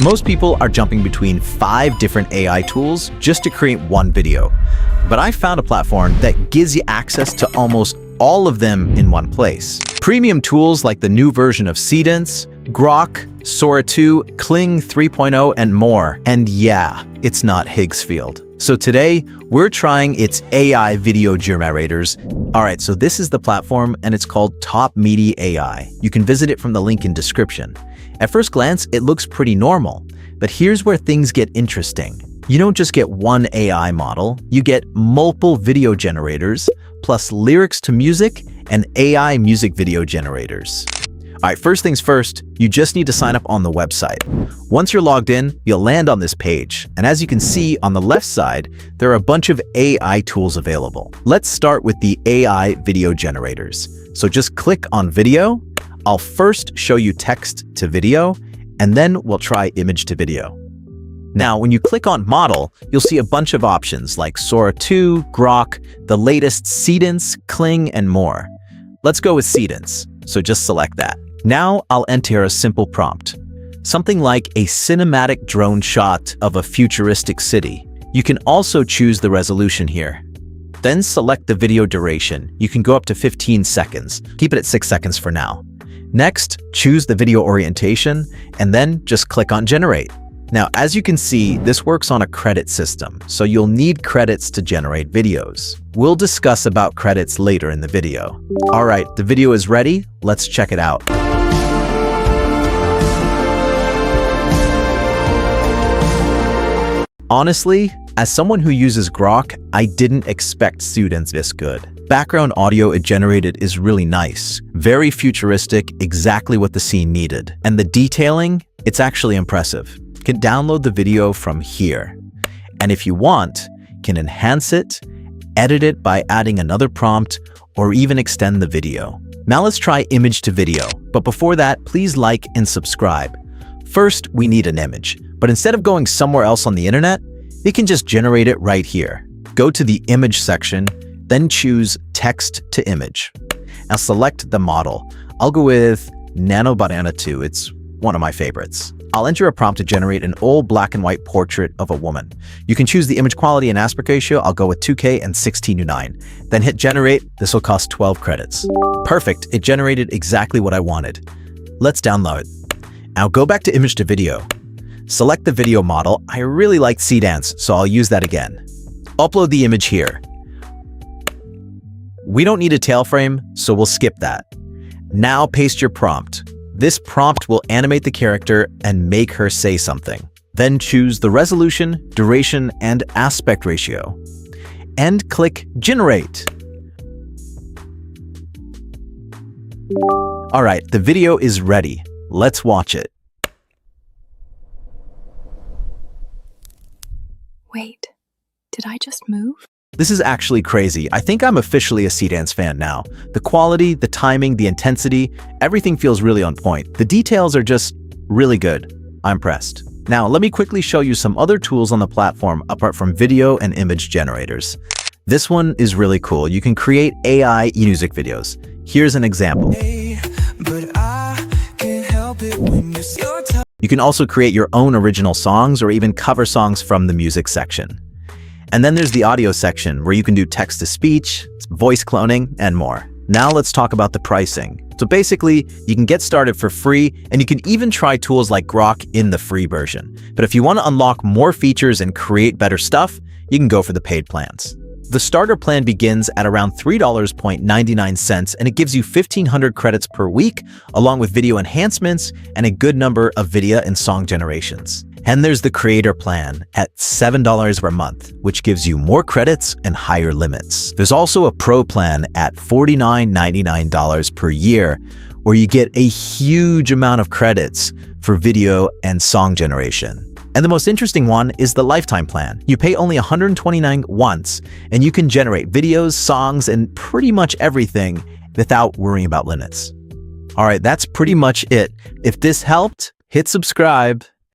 Most people are jumping between 5 different AI tools just to create one video. But I found a platform that gives you access to almost all of them in one place. Premium tools like the new version of Seedance, Grok, Sora 2, Kling 3.0, and more. And yeah, it's not Higgsfield. So today, we're trying its AI video generators. Alright, so this is the platform and it's called Topmediai AI. You can visit it from the link in description. At first glance, it looks pretty normal, but here's where things get interesting. You don't just get one AI model, you get multiple video generators, plus lyrics to music and AI music video generators. Alright, first things first, you just need to sign up on the website. Once you're logged in, you'll land on this page. And as you can see on the left side, there are a bunch of AI tools available. Let's start with the AI video generators. So just click on video. I'll first show you text to video, and then we'll try image to video. Now, when you click on model, you'll see a bunch of options like Sora 2, Grok, the latest Seedance, Kling, and more. Let's go with Seedance, so just select that. Now I'll enter a simple prompt, something like a cinematic drone shot of a futuristic city. You can also choose the resolution here. Then select the video duration. You can go up to 15 seconds. Keep it at 6 seconds for now. Next, choose the video orientation, and then just click on Generate. Now, as you can see, this works on a credit system, so you'll need credits to generate videos. We'll discuss about credits later in the video. Alright, the video is ready. Let's check it out. Honestly, as someone who uses Grok, I didn't expect Seedance this good. Background audio it generated is really nice, very futuristic, exactly what the scene needed. And the detailing, it's actually impressive. You can download the video from here. And if you want, can enhance it, edit it by adding another prompt, or even extend the video. Now let's try image to video. But before that, please like and subscribe. First, we need an image. But instead of going somewhere else on the internet, we can just generate it right here. Go to the image section, then choose text to image. Now select the model. I'll go with Nano Banana 2. It's one of my favorites. I'll enter a prompt to generate an old black and white portrait of a woman. You can choose the image quality and aspect ratio. I'll go with 2K and 16:9. Then hit generate. This will cost 12 credits. Perfect. It generated exactly what I wanted. Let's download. Now go back to image to video. Select the video model. I really like Seedance, so I'll use that again. Upload the image here. We don't need a tail frame, so we'll skip that. Now paste your prompt. This prompt will animate the character and make her say something. Then choose the resolution, duration, and aspect ratio. And click Generate. Alright, the video is ready. Let's watch it. Wait, did I just move? This is actually crazy. I think I'm officially a Seedance fan now. The quality, the timing, the intensity, everything feels really on point. The details are just really good. I'm impressed. Now, let me quickly show you some other tools on the platform apart from video and image generators. This one is really cool. You can create AI music videos. Here's an example. You can also create your own original songs or even cover songs from the music section. And then there's the audio section where you can do text-to-speech, voice cloning, and more. Now let's talk about the pricing. So basically, you can get started for free, and you can even try tools like Grok in the free version. But if you want to unlock more features and create better stuff, you can go for the paid plans. The starter plan begins at around $3.99, and it gives you 1,500 credits per week, along with video enhancements and a good number of video and song generations. And there's the creator plan at $7 per month, which gives you more credits and higher limits. There's also a pro plan at $49.99 per year, where you get a huge amount of credits for video and song generation. And the most interesting one is the lifetime plan. You pay only $129 once, and you can generate videos, songs, and pretty much everything without worrying about limits. All right, that's pretty much it. If this helped, hit subscribe.